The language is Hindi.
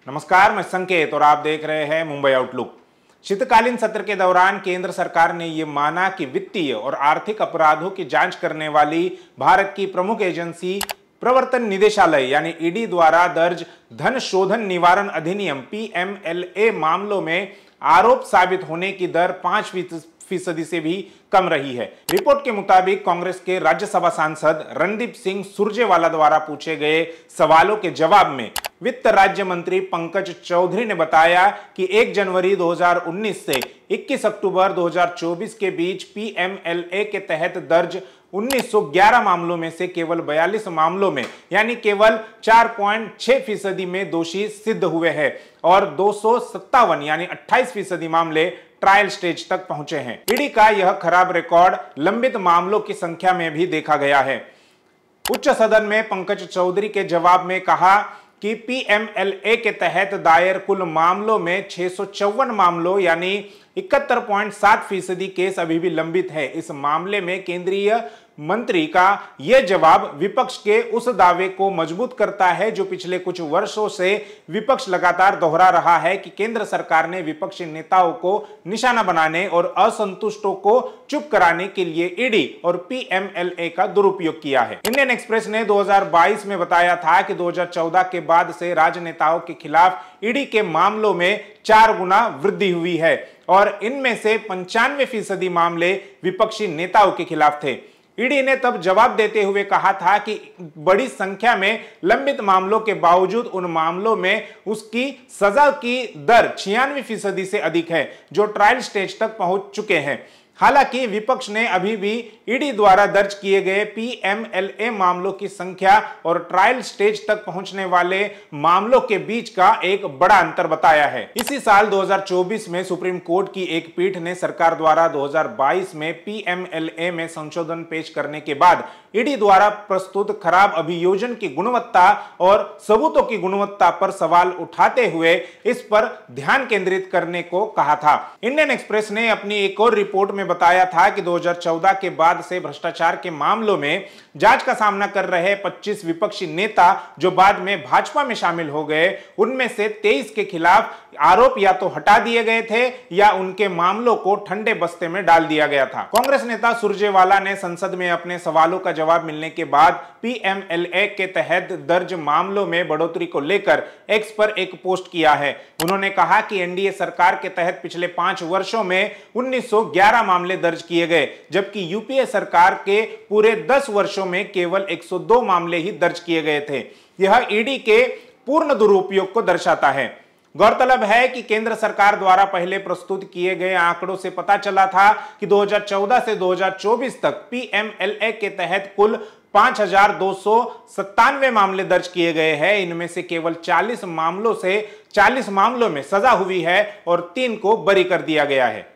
नमस्कार, मैं संकेत और आप देख रहे हैं मुंबई आउटलुक। शीतकालीन सत्र के दौरान केंद्र सरकार ने यह माना कि वित्तीय और आर्थिक अपराधों की जांच करने वाली भारत की प्रमुख एजेंसी प्रवर्तन निदेशालय यानी ईडी द्वारा दर्ज धन शोधन निवारण अधिनियम PMLA मामलों में आरोप साबित होने की दर 5% से भी कम रही है। रिपोर्ट के मुताबिक कांग्रेस के राज्यसभा सांसद रणदीप सिंह सुरजेवाला द्वारा पूछे गए सवालों के जवाब में वित्त राज्य मंत्री पंकज चौधरी ने बताया कि 1 जनवरी 2019 से 21 अक्टूबर 2024 के बीच PMLA के तहत दर्ज 1911 मामलों में से केवल 42 मामलों में यानी केवल 4.6% में दोषी सिद्ध हुए हैं और 257 यानी 28% मामले ट्रायल स्टेज तक पहुंचे हैं। ईडी का यह खराब रिकॉर्ड लंबित मामलों की संख्या में भी देखा गया है। उच्च सदन में पंकज चौधरी के जवाब में कहा कि PMLA के तहत दायर कुल मामलों में 654 मामलों यानी 71.7% केस अभी भी लंबित है। इस मामले में केंद्रीय मंत्री का यह जवाब विपक्ष के उस दावे को मजबूत करता है जो पिछले कुछ वर्षों से विपक्ष लगातार दोहरा रहा है कि केंद्र सरकार ने विपक्षी नेताओं को निशाना बनाने और असंतुष्टों को चुप कराने के लिए ईडी और PMLA का दुरुपयोग किया है। इंडियन एक्सप्रेस ने 2022 में बताया था कि 2014 के बाद से राजनेताओं के खिलाफ ईडी के मामलों में 4 गुना वृद्धि हुई है और इनमें से 95% मामले विपक्षी नेताओं के खिलाफ थे। ईडी ने तब जवाब देते हुए कहा था कि बड़ी संख्या में लंबित मामलों के बावजूद उन मामलों में उसकी सजा की दर 96% से अधिक है जो ट्रायल स्टेज तक पहुंच चुके हैं। हालांकि विपक्ष ने अभी भी ईडी द्वारा दर्ज किए गए PMLA मामलों की संख्या और ट्रायल स्टेज तक पहुंचने वाले मामलों के बीच का एक बड़ा अंतर बताया है। इसी साल 2024 में सुप्रीम कोर्ट की एक पीठ ने सरकार द्वारा 2022 में PMLA में संशोधन पेश करने के बाद ईडी द्वारा प्रस्तुत खराब अभियोजन की गुणवत्ता और सबूतों की गुणवत्ता पर सवाल उठाते हुए इस पर ध्यान केंद्रित करने को कहा था। इंडियन एक्सप्रेस ने अपनी एक और रिपोर्ट में बताया था कि 2014 के बाद से भ्रष्टाचार के मामलों में जांच का सामना कर रहे 25 विपक्षी नेता जो बाद में भाजपा में शामिल हो गए, उनमें से 23 के खिलाफ आरोप या तो हटा दिए गए थे या उनके मामलों को ठंडे बस्ते में डाल दिया गया था। कांग्रेस नेता सुरजेवाला ने संसद में अपने सवालों का जवाब मिलने के बाद PMLA के तहत दर्ज मामलों में बढ़ोतरी को लेकर एक्स पर एक पोस्ट किया है। उन्होंने कहा कि एनडीए सरकार के तहत पिछले 5 वर्षों में 1911 मामले दर्ज किए गए जबकि यूपीए सरकार के पूरे 10 वर्षों में केवल 102 मामले ही दर्ज किए गए थे। यह ईडी के पूर्ण दुरुपयोग को दर्शाता है। गौरतलब है कि केंद्र सरकार द्वारा पहले प्रस्तुत किए गए आंकड़ों से पता चला था कि 2014 से 2024 तक PMLA के तहत कुल 5297 मामले दर्ज किए गए हैं। इनमें से केवल 40 मामलों में सजा हुई है और 3 को बरी कर दिया गया है।